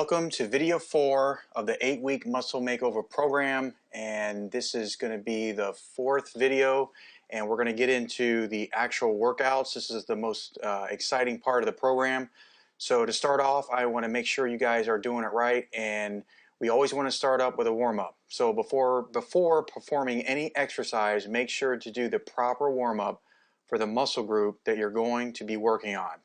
Welcome to video 4 of the 8-week muscle makeover program, and this is going to be the 4th video, and we're going to get into the actual workouts. This is the most exciting part of the program. So to start off, I want to make sure you guys are doing it right, and we always want to start up with a warm-up. So before performing any exercise, make sure to do the proper warm-up for the muscle group that you're going to be working on.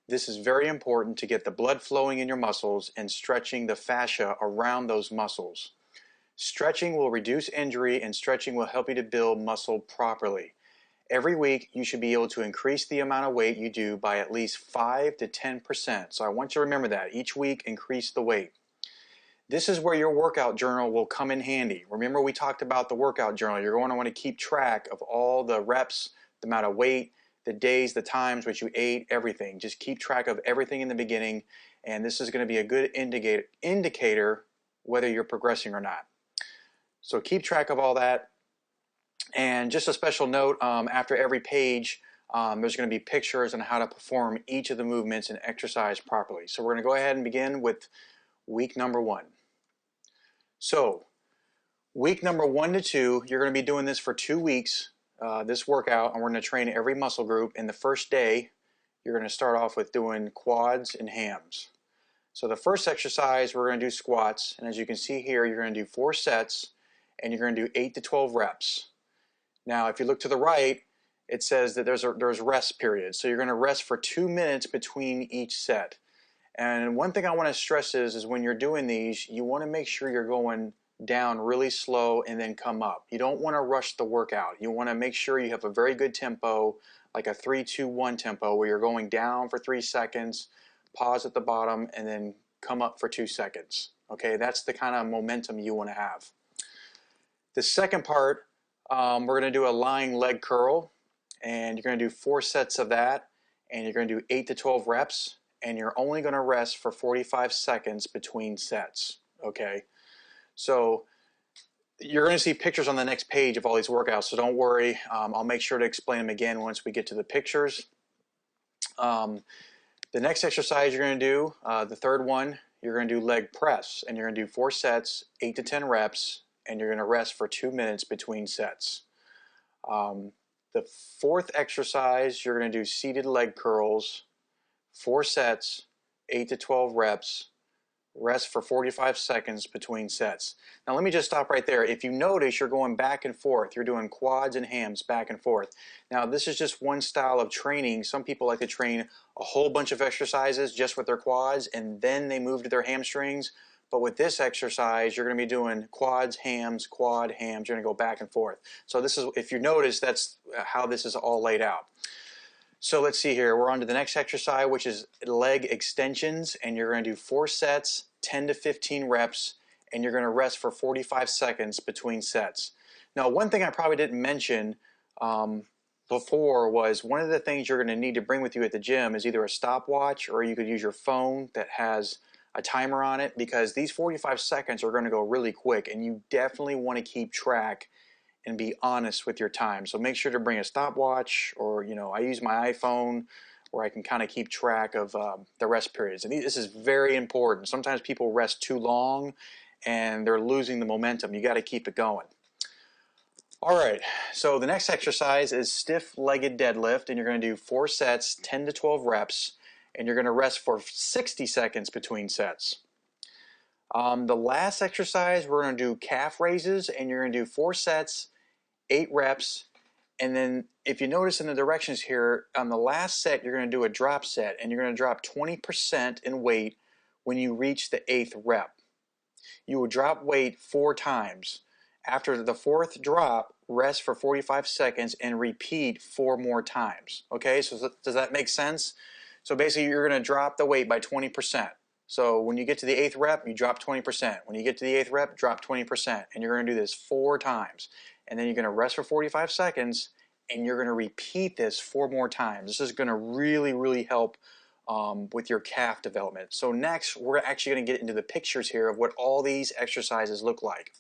This is very important to get the blood flowing in your muscles and stretching the fascia around those muscles. Stretching will reduce injury, and stretching will help you to build muscle properly. Every week, you should be able to increase the amount of weight you do by at least 5 to 10%. So I want you to remember that. Each week, increase the weight. This is where your workout journal will come in handy. Remember, we talked about the workout journal. You're going to want to keep track of all the reps, the amount of weight, the days, the times, what you ate, everything. Just keep track of everything in the beginning, and this is going to be a good indicator whether you're progressing or not. So keep track of all that. And just a special note, after every page, there's going to be pictures on how to perform each of the movements and exercise properly. So we're going to go ahead and begin with week number 1. So week number 1 to 2, you're going to be doing this for 2 weeks. This workout, and we're going to train every muscle group. In the first day, you're going to start off with doing quads and hams. So the first exercise, we're going to do squats, and as you can see here, you're going to do 4 sets, and you're going to do 8 to 12 reps. Now, if you look to the right, it says that there's rest periods. So you're going to rest for 2 minutes between each set. And one thing I want to stress is when you're doing these, you want to make sure you're going down really slow and then come up. You don't want to rush the workout. You want to make sure you have a very good tempo, like a 3-2-1 tempo, where you're going down for 3 seconds, pause at the bottom, and then come up for 2 seconds. Okay, that's the kind of momentum you want to have. The second part, we're going to do a lying leg curl, and you're going to do 4 sets of that, and you're going to do 8 to 12 reps, and you're only going to rest for 45 seconds between sets. Okay. So you're going to see pictures on the next page of all these workouts, so don't worry. I'll make sure to explain them again once we get to the pictures. The next exercise you're going to do, the third one, you're going to do leg press, and you're going to do 4 sets, 8 to 10 reps, and you're going to rest for 2 minutes between sets. The fourth exercise, you're going to do seated leg curls, 4 sets, 8 to 12 reps, rest for 45 seconds between sets. Now let me just stop right there. If you notice, you're going back and forth. You're doing quads and hams back and forth. Now this is just one style of training. Some people like to train a whole bunch of exercises just with their quads, and then they move to their hamstrings. But with this exercise, you're going to be doing quads, hams, quad, hams. You're going to go back and forth. So this is, if you notice, that's how this is all laid out. So let's see here. We're on to the next exercise, which is leg extensions, and you're going to do 4 sets, 10 to 15 reps, and you're going to rest for 45 seconds between sets. Now, one thing I probably didn't mention before was one of the things you're going to need to bring with you at the gym is either a stopwatch, or you could use your phone that has a timer on it, because these 45 seconds are going to go really quick, and you definitely want to keep track and be honest with your time. So make sure to bring a stopwatch, or I use my iPhone where I can kind of keep track of the rest periods. And this is very important. Sometimes people rest too long and they're losing the momentum. You got to keep it going. All right, so the next exercise is stiff-legged deadlift, and you're going to do 4 sets, 10 to 12 reps, and you're going to rest for 60 seconds between sets. The last exercise, we're going to do calf raises, and you're going to do 4 sets, 8 reps, and then if you notice in the directions here, on the last set, you're going to do a drop set, and you're going to drop 20% in weight when you reach the 8th rep. You will drop weight 4 times. After the 4th drop, rest for 45 seconds and repeat 4 more times. Okay, so does that make sense? So basically, you're going to drop the weight by 20%. So when you get to the 8th rep, you drop 20%. When you get to the 8th rep, drop 20%. And you're going to do this 4 times. And then you're going to rest for 45 seconds, and you're going to repeat this 4 more times. This is going to really, really help with your calf development. So next, we're actually going to get into the pictures here of what all these exercises look like.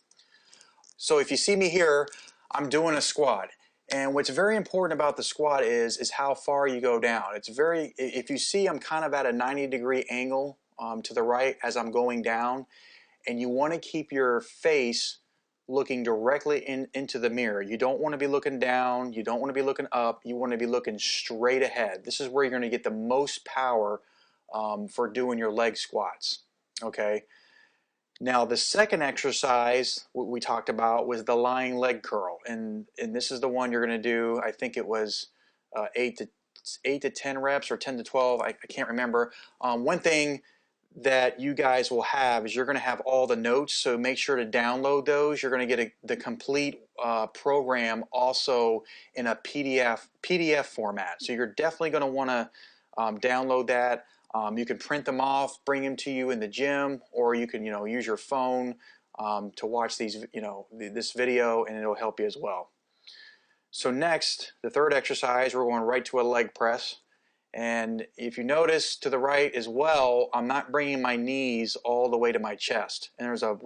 So if you see me here, I'm doing a squat. And what's very important about the squat is how far you go down. It's very, if you see, I'm kind of at a 90-degree angle to the right as I'm going down, and you want to keep your face looking directly into the mirror. You don't want to be looking down, you don't want to be looking up, you want to be looking straight ahead. This is where you're going to get the most power for doing your leg squats. Okay. Now the second exercise we talked about was the lying leg curl, and this is the one you're going to do. I think it was 8 to 10 reps or 10 to 12. I can't remember. One thing that you guys will have is you're going to have all the notes, so make sure to download those. You're going to get the complete program also in a PDF format. So you're definitely going to want to download that. You can print them off, bring them to you in the gym, or you can use your phone to watch these this video, and it'll help you as well. So next, the third exercise, we're going right to a leg press. And if you notice to the right as well, I'm not bringing my knees all the way to my chest. And there's a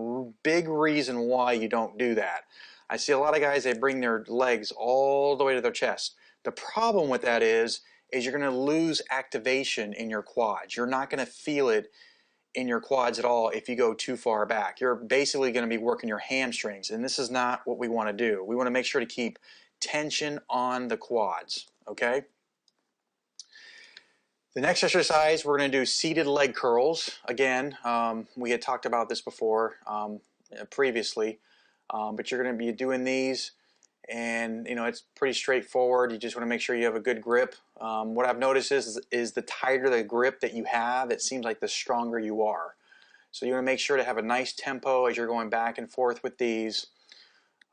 big reason why you don't do that. I see a lot of guys, they bring their legs all the way to their chest. The problem with that is you're going to lose activation in your quads. You're not going to feel it in your quads at all if you go too far back. You're basically going to be working your hamstrings, and this is not what we want to do. We want to make sure to keep tension on the quads, okay? The next exercise, we're going to do seated leg curls. Again, we had talked about this before previously, but you're going to be doing these, and it's pretty straightforward. You just want to make sure you have a good grip. What I've noticed is the tighter the grip that you have, it seems like the stronger you are. So you want to make sure to have a nice tempo as you're going back and forth with these.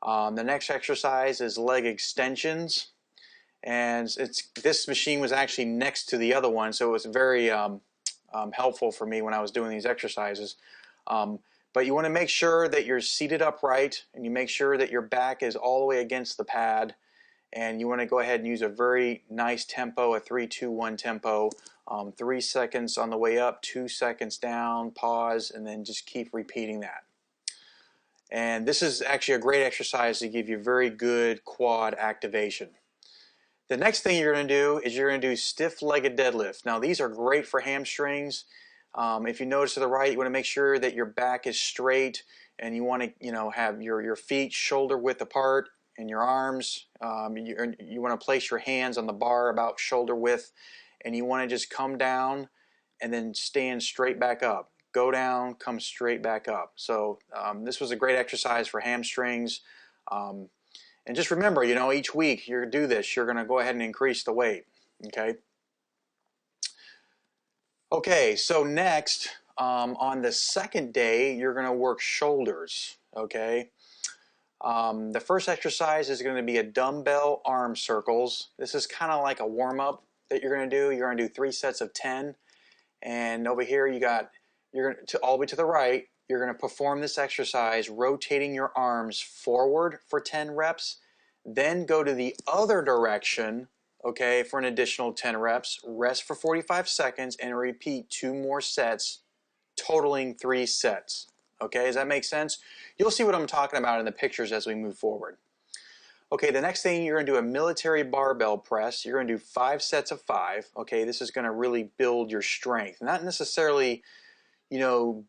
The next exercise is leg extensions. And this machine was actually next to the other one, so it was very helpful for me when I was doing these exercises. But you want to make sure that you're seated upright, and you make sure that your back is all the way against the pad, and you want to go ahead and use a very nice tempo, a 3-2-1 tempo. 3 seconds on the way up, 2 seconds down, pause, and then just keep repeating that. And this is actually a great exercise to give you very good quad activation. The next thing you're going to do is you're going to do stiff-legged deadlift. Now these are great for hamstrings. If you notice to the right, you want to make sure that your back is straight, and you want to have your feet shoulder width apart, and your arms, you want to place your hands on the bar about shoulder width, and you want to just come down and then stand straight back up. Go down, come straight back up. So this was a great exercise for hamstrings. And just remember, each week you do this, you're going to go ahead and increase the weight, okay? Okay, so next, on the second day, you're going to work shoulders, okay? The first exercise is going to be a dumbbell arm circles. This is kind of like a warm-up that you're going to do. You're going to do 3 sets of 10. And over here, you're going to all the way to the right, you're going to perform this exercise rotating your arms forward for 10 reps, then go to the other direction, okay, for an additional 10 reps, rest for 45 seconds, and repeat 2 more sets, totaling 3 sets. Okay, does that make sense? You'll see what I'm talking about in the pictures as we move forward. Okay, the next thing, you're going to do a military barbell press. You're going to do 5 sets of 5. Okay, this is going to really build your strength. Not necessarily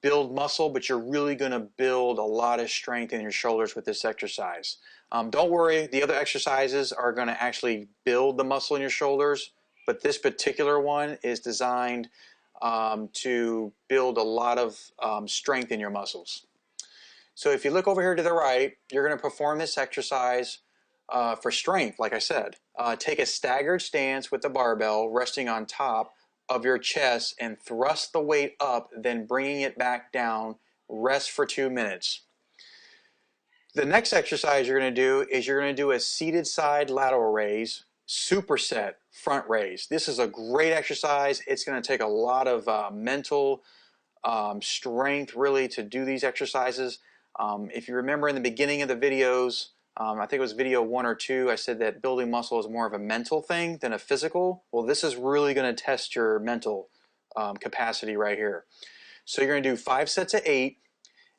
build muscle, but you're really going to build a lot of strength in your shoulders with this exercise. Don't worry, the other exercises are going to actually build the muscle in your shoulders, but this particular one is designed to build a lot of strength in your muscles. So if you look over here to the right, you're going to perform this exercise for strength, like I said. Take a staggered stance with the barbell resting on top of your chest and thrust the weight up, then bringing it back down. Rest for 2 minutes. The next exercise you're going to do is you're going to do a seated side lateral raise, superset front raise. This is a great exercise. It's going to take a lot of mental strength really to do these exercises. If you remember in the beginning of the videos, I think it was video 1 or 2, I said that building muscle is more of a mental thing than a physical. Well, this is really going to test your mental capacity right here. So you're going to do 5 sets of 8,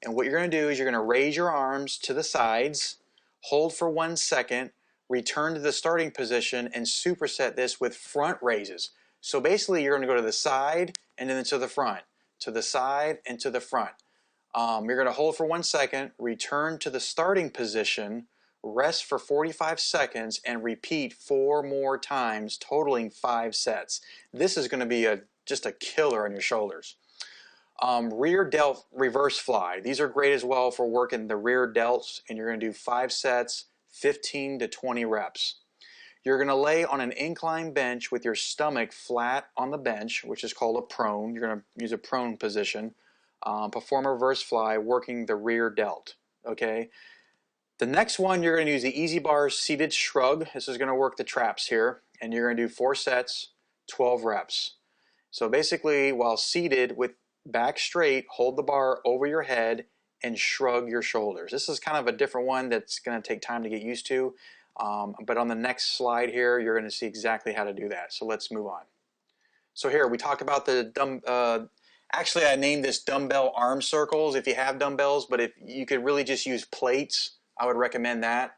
and what you're going to do is you're going to raise your arms to the sides, hold for 1 second, return to the starting position, and superset this with front raises. So basically you're going to go to the side and then to the front, to the side, and to the front. You're going to hold for 1 second, return to the starting position, rest for 45 seconds, and repeat 4 more times, totaling 5 sets. This is going to be just a killer on your shoulders. Rear delt reverse fly. These are great as well for working the rear delts, and you're going to do 5 sets, 15 to 20 reps. You're going to lay on an incline bench with your stomach flat on the bench, which is called a prone. You're going to use a prone position. Perform a reverse fly, working the rear delt. Okay. The next one, you're going to use the easy bar seated shrug. This is going to work the traps here, and you're going to do 4 sets, 12 reps. So basically, while seated with back straight, hold the bar over your head and shrug your shoulders. This is kind of a different one that's going to take time to get used to. But on the next slide here, you're going to see exactly how to do that. So let's move on. So here we talk about the actually I named this dumbbell arm circles if you have dumbbells, but if you could really just use plates, I would recommend that.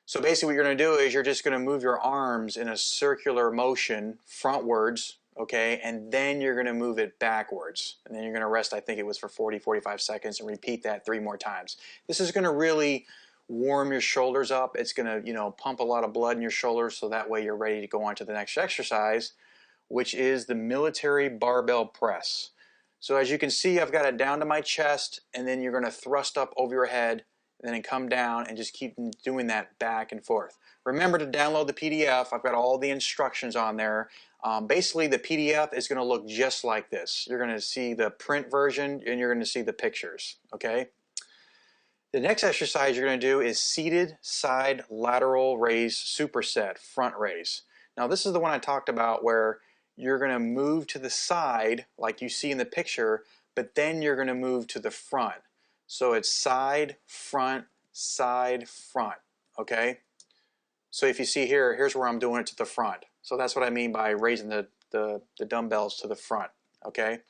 So basically what you're going to do is you're just going to move your arms in a circular motion frontwards, okay, and then you're going to move it backwards. And then you're going to rest, I think it was for 40-45 seconds, and repeat that 3 more times. This is going to really warm your shoulders up. It's going to, pump a lot of blood in your shoulders, so that way you're ready to go on to the next exercise, which is the military barbell press. So as you can see, I've got it down to my chest, and then you're going to thrust up over your head, and then come down and just keep doing that back and forth. Remember to download the PDF. I've got all the instructions on there. Basically, the PDF is going to look just like this. You're going to see the print version, and you're going to see the pictures, okay? The next exercise you're going to do is seated side lateral raise superset, front raise. Now this is the one I talked about where you're going to move to the side like you see in the picture, but then you're going to move to the front. So it's side, front, okay? So if you see here, here's where I'm doing it to the front. So that's what I mean by raising the dumbbells to the front, okay?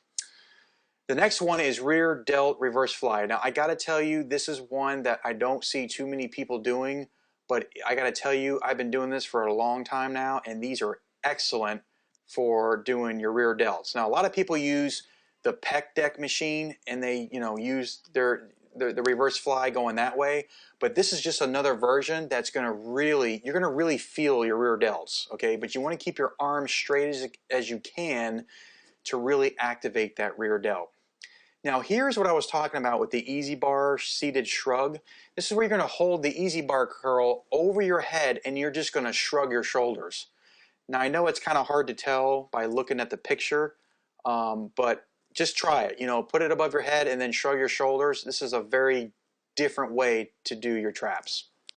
The next one is rear delt reverse fly. Now I gotta tell you, this is one that I don't see too many people doing, but I gotta tell you, I've been doing this for a long time now, and these are excellent for doing your rear delts. Now a lot of people use the pec deck machine, and they use the reverse fly going that way, but this is just another version that's going to really, you're going to really feel your rear delts, okay? But you want to keep your arms straight as you can to really activate that rear delt. Now here's what I was talking about with the easy bar seated shrug. This is where you're going to hold the easy bar curl over your head, and you're just going to shrug your shoulders. Now I know it's kind of hard to tell by looking at the picture, but just try it. Put it above your head and then shrug your shoulders. This is a very different way to do your traps.